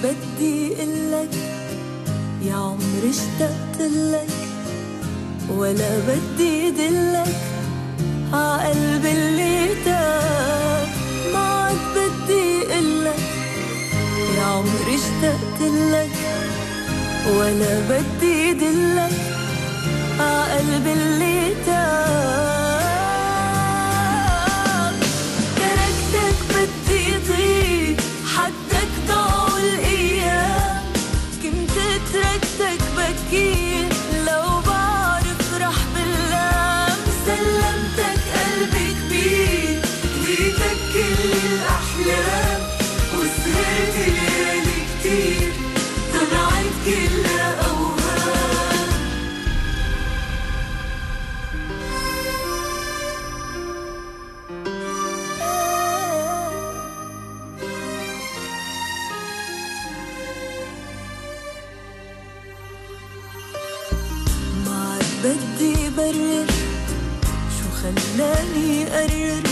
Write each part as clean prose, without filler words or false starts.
بدي قلك يا عمري اشتقتلك، ولا بدي دلك عقلبي اللي تاب. ما عاد بدي قلك يا عمري اشتقتلك، ولا بدي دلك عقلبي اللي تاب. تركتك بدي ضيع حدك ضاعوا الأيام، كنت تركتك بكير لو بعرف رح بلام. سلمتك قلبي كبير اديتك كل الأحلام، وسهرت ليالي كتير طلعت كلها أوهام. ما عاد بدي برر شو خلاني قرر،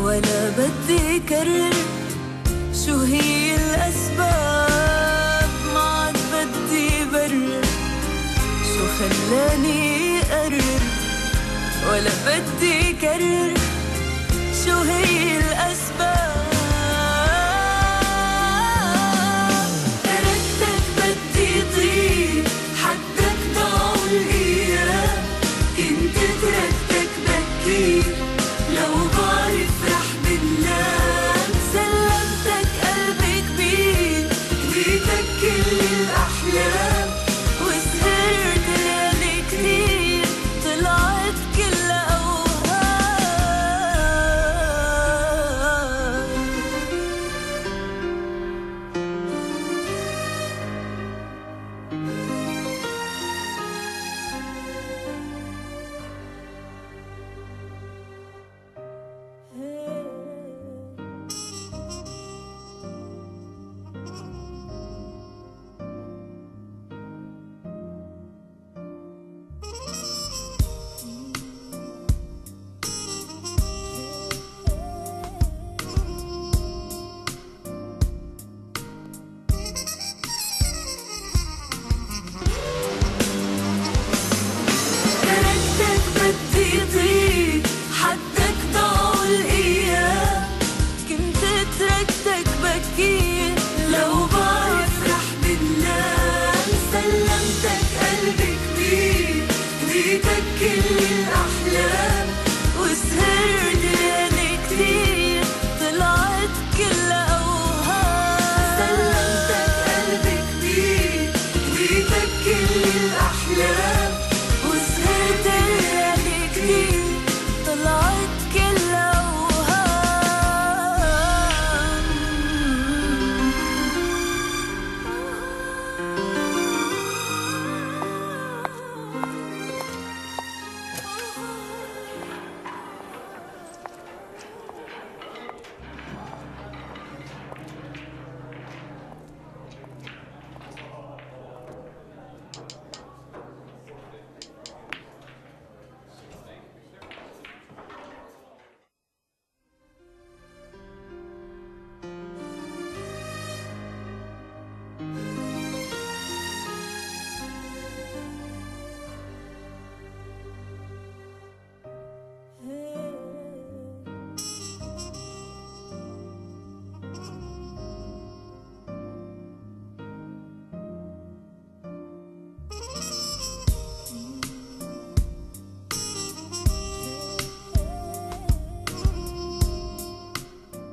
ولا بدي كرر شو هي الأسباب. ما عاد بدي برر شو خلاني قرر، ولا بدي كرر شو هي